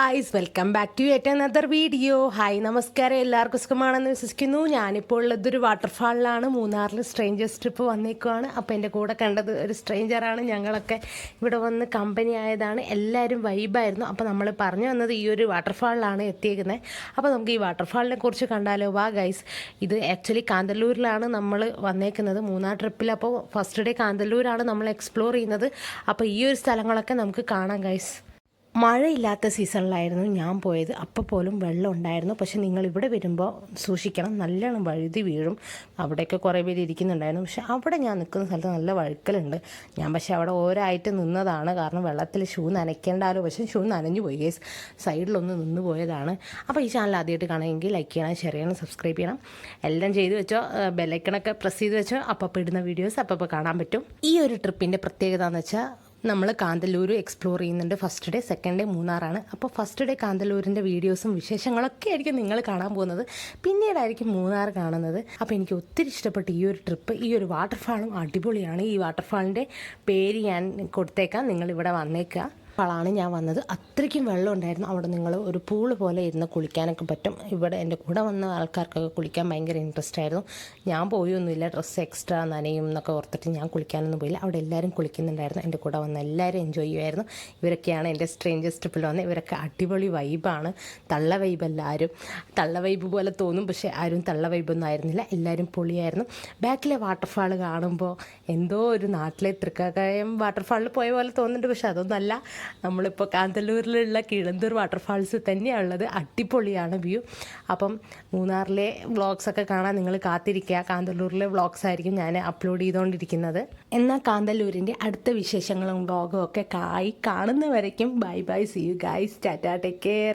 Guys, welcome back to yet another video. Hi, നമസ്കാരം. എല്ലാവർക്കും സുഖമാണെന്ന് വിശ്വസിക്കുന്നു. ഞാനിപ്പോൾ ഉള്ളതൊരു വാട്ടർഫാളിലാണ്. മൂന്നാറിൽ സ്ട്രേഞ്ചേഴ്സ് ട്രിപ്പ് വന്നേക്കുവാണ്. അപ്പോൾ എൻ്റെ കൂടെ കണ്ടത് ഒരു സ്ട്രേഞ്ചറാണ്. ഞങ്ങളൊക്കെ ഇവിടെ വന്ന് കമ്പനി ആയതാണ്. എല്ലാവരും വൈബായിരുന്നു. അപ്പോൾ നമ്മൾ പറഞ്ഞു വന്നത് ഈ ഒരു വാട്ടർഫാളിലാണ് എത്തിയേക്കുന്നത്. അപ്പോൾ നമുക്ക് ഈ വാട്ടർഫാളിനെ കുറിച്ച് കണ്ടാലോ? വാ ഗൈസ്. ഇത് ആക്ച്വലി കാന്തല്ലൂരിലാണ് നമ്മൾ വന്നേക്കുന്നത് മൂന്നാർ ട്രിപ്പിൽ. അപ്പോൾ ഫസ്റ്റ് ഡേ കാന്തല്ലൂരാണ് നമ്മൾ എക്സ്പ്ലോർ ചെയ്യുന്നത്. അപ്പോൾ ഈ ഒരു സ്ഥലങ്ങളൊക്കെ നമുക്ക് കാണാം ഗൈസ്. മഴയില്ലാത്ത സീസണിലായിരുന്നു ഞാൻ പോയത്. അപ്പോൾ പോലും വെള്ളം ഉണ്ടായിരുന്നു. പക്ഷെ നിങ്ങൾ ഇവിടെ വരുമ്പോൾ സൂക്ഷിക്കണം, നല്ലോണം വഴുതി വീഴും. അവിടെയൊക്കെ കുറേ പേര് ഇരിക്കുന്നുണ്ടായിരുന്നു. പക്ഷെ അവിടെ ഞാൻ നിൽക്കുന്ന സ്ഥലത്ത് നല്ല വഴുക്കലുണ്ട്. ഞാൻ പക്ഷേ അവിടെ ഓരായിട്ട് നിന്നതാണ്, കാരണം വെള്ളത്തിൽ ഷൂ നനയ്ക്കേണ്ടാലോ. പക്ഷേ ഷൂ നനഞ്ഞു പോയി ഗൈസ്, സൈഡിലൊന്ന് നിന്ന് പോയതാണ്. അപ്പോൾ ഈ ചാനൽ ആദ്യമായിട്ട് കാണുമെങ്കിൽ ലൈക്ക് ചെയ്യണം, ഷെയർ ചെയ്യണം, സബ്സ്ക്രൈബ് ചെയ്യണം. എല്ലാം ചെയ്ത് വെച്ചോ, ബെല്ലൈക്കണൊക്കെ പ്രസ് ചെയ്ത് വെച്ചോ. അപ്പോൾ ഇടുന്ന വീഡിയോസ് അപ്പോൾ കാണാൻ പറ്റും. ഈ ഒരു ട്രിപ്പിൻ്റെ പ്രത്യേകത എന്ന് വെച്ചാൽ നമ്മൾ കാന്തല്ലൂർ എക്സ്പ്ലോർ ചെയ്യുന്നുണ്ട്. ഫസ്റ്റ് ഡേ, സെക്കൻഡ് ഡേ മൂന്നാറാണ്. അപ്പോൾ ഫസ്റ്റ് ഡേ കാന്തല്ലൂരിൻ്റെ വീഡിയോസും വിശേഷങ്ങളൊക്കെ ആയിരിക്കും നിങ്ങൾ കാണാൻ പോകുന്നത്. പിന്നീടായിരിക്കും മൂന്നാർ കാണുന്നത്. അപ്പോൾ എനിക്ക് ഒത്തിരി ഇഷ്ടപ്പെട്ടു ഈ ഒരു ട്രിപ്പ്. ഈ ഒരു വാട്ടർഫാളും അടിപൊളിയാണ്. ഈ വാട്ടർഫാളിൻ്റെ പേര് ഞാൻ കൊടുത്തേക്കാം, നിങ്ങളിവിടെ വന്നേക്കുക. ാണ് ഞാൻ വന്നത്. അത്രയ്ക്കും വെള്ളം ഉണ്ടായിരുന്നു. അവിടെ നിങ്ങൾ ഒരു പൂള് പോലെ ഇരുന്ന് കുളിക്കാനൊക്കെ പറ്റും. ഇവിടെ എൻ്റെ കൂടെ വന്ന ആൾക്കാർക്കൊക്കെ കുളിക്കാൻ ഭയങ്കര ഇൻട്രസ്റ്റ് ആയിരുന്നു. ഞാൻ പോയൊന്നുമില്ല, ഡ്രസ്സ് എക്സ്ട്രാ നനയും എന്നൊക്കെ ഓർത്തിട്ട് ഞാൻ കുളിക്കാനൊന്നും പോയില്ല. അവിടെ എല്ലാവരും കുളിക്കുന്നുണ്ടായിരുന്നു. എൻ്റെ കൂടെ വന്ന എല്ലാവരും എൻജോയ് ചെയ്യുമായിരുന്നു. ഇവരൊക്കെയാണ് എൻ്റെ സ്ട്രേഞ്ചേഴ്സ് ട്രിപ്പിൽ വന്നത്. ഇവരൊക്കെ അടിപൊളി വൈബാണ്. തള്ള വൈബല്ല ആരും. തള്ള വൈബ് പോലെ തോന്നും, പക്ഷേ ആരും തള്ള വൈബൊന്നും ആയിരുന്നില്ല. എല്ലാവരും പൊളിയായിരുന്നു. ബാക്കിലെ വാട്ടർഫാൾ കാണുമ്പോൾ എന്തോ ഒരു നാട്ടിലെ തൃക്കാക്കയം വാട്ടർഫാളിൽ പോയ പോലെ തോന്നുന്നുണ്ട്. പക്ഷെ അതൊന്നല്ല, നമ്മളിപ്പോൾ കാന്തല്ലൂരിലുള്ള കിഴന്തൂർ വാട്ടർഫാൾസ് തന്നെയാണുള്ളത്. അടിപൊളിയാണ് വ്യൂ. അപ്പം മൂന്നാറിലെ വ്ളോഗ്സൊക്കെ കാണാൻ നിങ്ങൾ കാത്തിരിക്കുക. കാന്തല്ലൂരിലെ വ്ളോഗ്സ് ആയിരിക്കും ഞാൻ അപ്ലോഡ് ചെയ്തുകൊണ്ടിരിക്കുന്നത്. എന്നാൽ കാന്തല്ലൂരിൻ്റെ അടുത്ത വിശേഷങ്ങളും വ്ളോഗും ഒക്കെ കാണുന്നവരേക്കും bye bye, see you guys, tata, take care.